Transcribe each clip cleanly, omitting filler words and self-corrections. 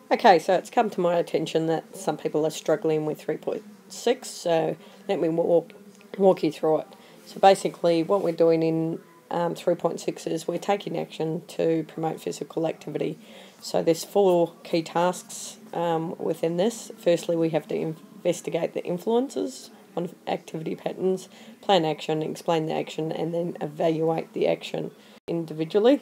Okay, so it's come to my attention that some people are struggling with 3.6, so let me walk you through it. So basically what we're doing in 3.6 is we're taking action to promote physical activity. So there's 4 key tasks within this. Firstly, we have to investigate the influences on activity patterns, plan action, explain the action, and then evaluate the action individually.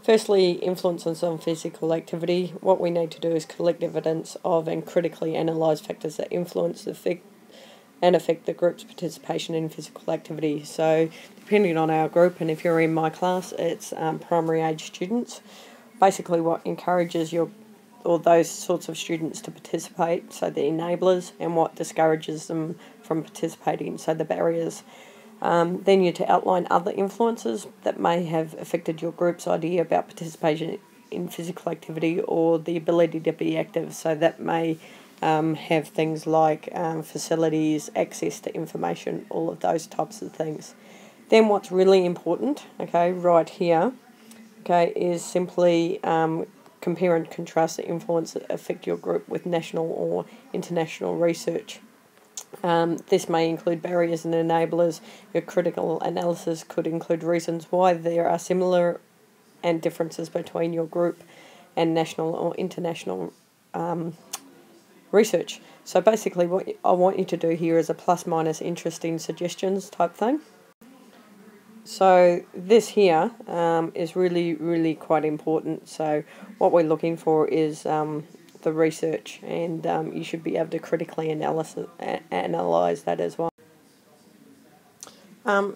Firstly, influences on physical activity. What we need to do is collect evidence of and critically analyse factors that influence affect the group's participation in physical activity. So, depending on our group, and if you're in my class, it's primary age students. Basically, what encourages those sorts of students to participate, so the enablers, and what discourages them from participating, so the barriers. Then you're to outline other influences that may have affected your group's idea about participation in physical activity or the ability to be active. So that may have things like facilities, access to information, all of those types of things. Then what's really important, okay, right here, okay, is simply compare and contrast the influence that affect your group with national or international research. This may include barriers and enablers. Your critical analysis could include reasons why there are similar and differences between your group and national or international research. So basically what I want you to do here is a plus minus interesting suggestions type thing. So this here is really quite important. So what we're looking for is the research, and you should be able to critically analyse that as well.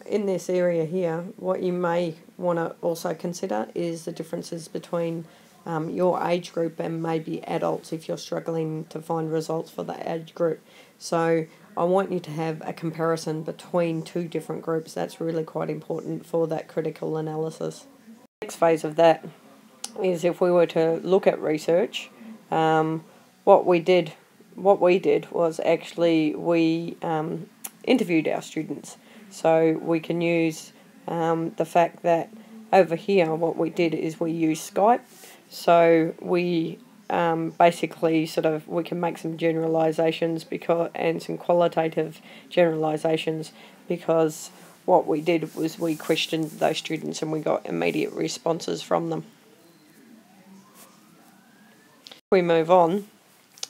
In this area here, what you may want to also consider is the differences between your age group and maybe adults if you're struggling to find results for that age group. So I want you to have a comparison between 2 different groups. That's really quite important for that critical analysis. Next phase of that is if we were to look at research, what we did was actually we interviewed our students. So we can use the fact that over here what we did is we used Skype. So we basically we can make some generalizations and some qualitative generalizations, because what we did was we questioned those students and we got immediate responses from them. We move on.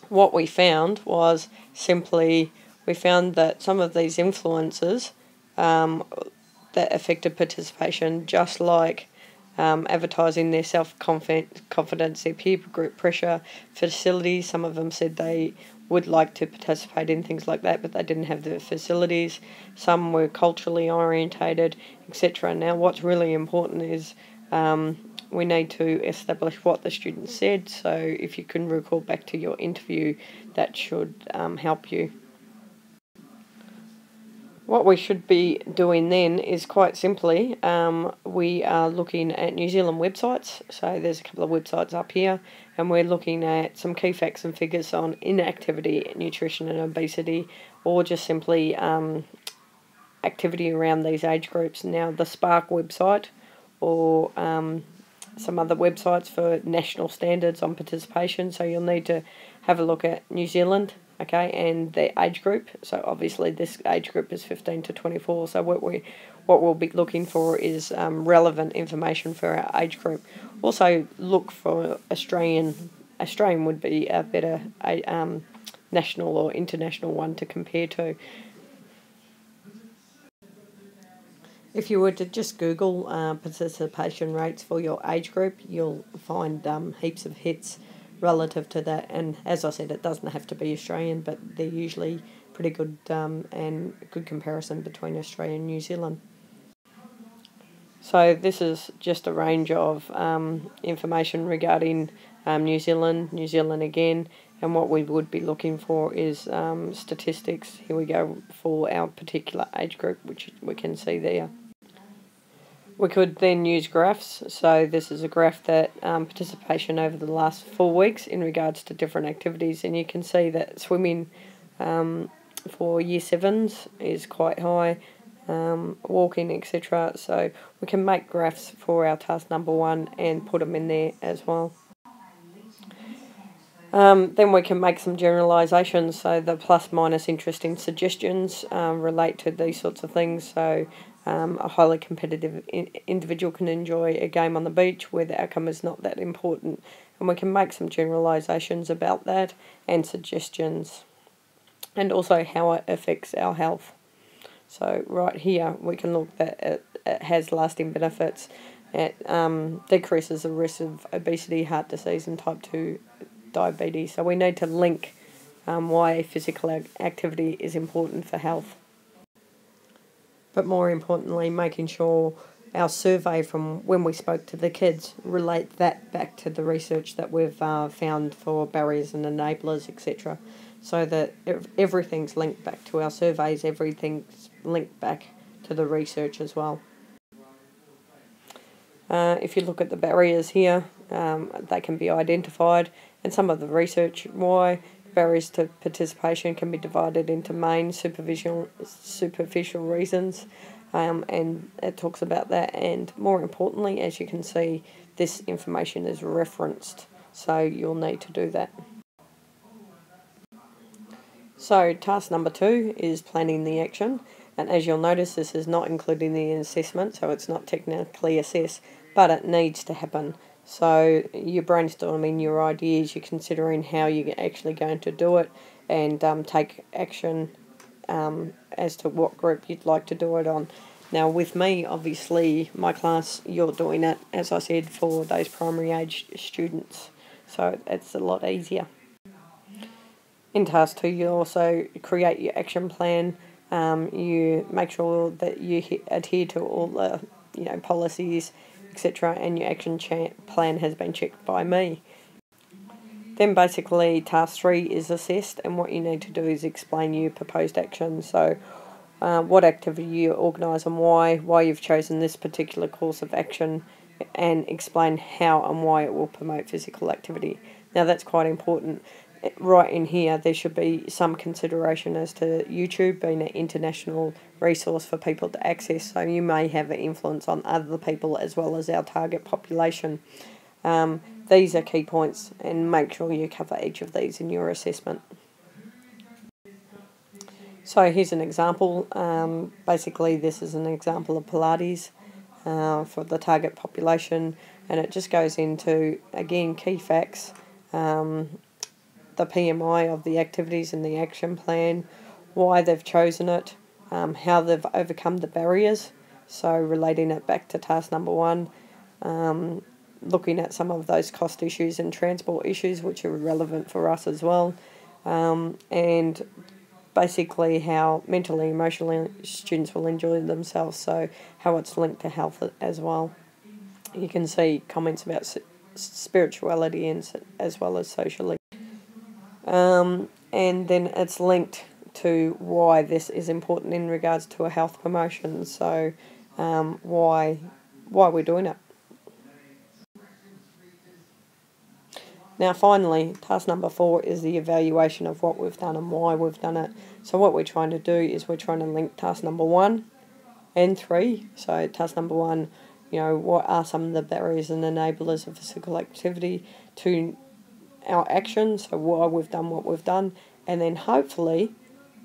What we found was simply we found that some of these influences that affected participation, just like advertising their self-confidence, their peer group pressure, facilities. Some of them said they would like to participate in things like that, but they didn't have the facilities. Some were culturally orientated, etc. Now, what's really important is we need to establish what the students said. So if you can recall back to your interview, that should help you. What we should be doing then is quite simply, we are looking at New Zealand websites. So there's a couple of websites up here, and we're looking at some key facts and figures on inactivity, nutrition and obesity, or just simply activity around these age groups. Now the Spark website, or some other websites for national standards on participation. So you'll need to have a look at New Zealand, okay, and the age group. So obviously this age group is 15 to 24. So what we'll be looking for is relevant information for our age group. Also look for Australian. Australian would be a better national or international one to compare to. If you were to just Google participation rates for your age group, you'll find heaps of hits relative to that. And as I said, it doesn't have to be Australian, but they're usually pretty good and good comparison between Australia and New Zealand. So this is just a range of information regarding New Zealand again, and what we would be looking for is statistics. Here we go for our particular age group, which we can see there. We could then use graphs. So this is a graph that participation over the last 4 weeks in regards to different activities, and you can see that swimming for year 7s is quite high, walking, etc. So we can make graphs for our task number 1 and put them in there as well. Then we can make some generalisations, so the plus minus interesting suggestions relate to these sorts of things. So a highly competitive individual can enjoy a game on the beach where the outcome is not that important, and we can make some generalisations about that and suggestions, and also how it affects our health. So right here we can look that it has lasting benefits. It decreases the risk of obesity, heart disease and type 2 diabetes. So we need to link why physical activity is important for health. But more importantly, making sure our survey from when we spoke to the kids relate that back to the research that we've found for barriers and enablers, etc. So that everything's linked back to our surveys, everything's linked back to the research as well. If you look at the barriers here, they can be identified, and some of the research why barriers to participation can be divided into main, superficial reasons, and it talks about that. And more importantly, as you can see, this information is referenced, so you'll need to do that. So task number 2 is planning the action, and as you'll notice, this is not included in the assessment, so it's not technically assessed, but it needs to happen. So you're brainstorming your ideas, you're considering how you're actually going to do it, and take action as to what group you'd like to do it on. Now with me, obviously, my class, you're doing it, as I said, for those primary age students, so it's a lot easier. In task 2, you also create your action plan. You make sure that you adhere to all the policies, etc., and your action plan has been checked by me. Then basically task 3 is assessed, and what you need to do is explain your proposed action. So what activity you organise and why you've chosen this particular course of action, and explain how and why it will promote physical activity. Now that's quite important. Right in here, there should be some consideration as to YouTube being an international resource for people to access, so you may have an influence on other people as well as our target population. These are key points, and make sure you cover each of these in your assessment. So here's an example. Basically, this is an example of Pilates for the target population, and it just goes into, again, key facts, the PMI of the activities and the action plan, why they've chosen it, how they've overcome the barriers, so relating it back to task number 1, looking at some of those cost issues and transport issues which are relevant for us as well, and basically how mentally, emotionally students will enjoy themselves, so how it's linked to health as well. You can see comments about spirituality and as well as socially. And then it's linked to why this is important in regards to a health promotion, so why we're doing it. Now finally, task number 4 is the evaluation of what we've done and why we've done it. So what we're trying to do is we're trying to link task number 1 and 3. So task number 1, what are some of the barriers and enablers of physical activity, to our actions, so why we've done what we've done, and then hopefully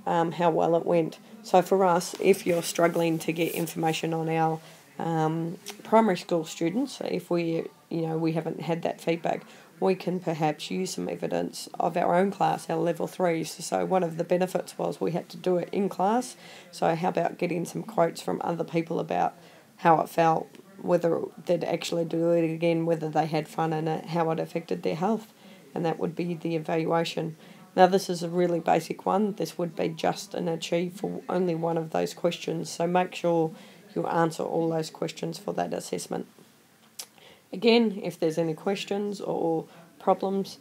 how well it went. So for us, if you're struggling to get information on our primary school students, if we haven't had that feedback, we can perhaps use some evidence of our own class, our level 3s. So one of the benefits was we had to do it in class, so how about getting some quotes from other people about how it felt, whether they'd actually do it again, whether they had fun in it, how it affected their health. And that would be the evaluation. Now this is a really basic one. This would be just an achieve for only one of those questions, so make sure you answer all those questions for that assessment. Again, if there's any questions or problems,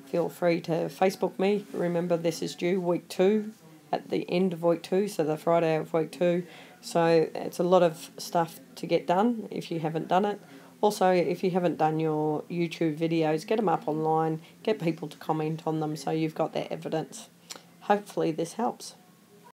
feel free to Facebook me. Remember, this is due week 2, at the end of week 2, so the Friday of week 2. So it's a lot of stuff to get done if you haven't done it. Also, if you haven't done your YouTube videos, get them up online, get people to comment on them so you've got that evidence. Hopefully this helps.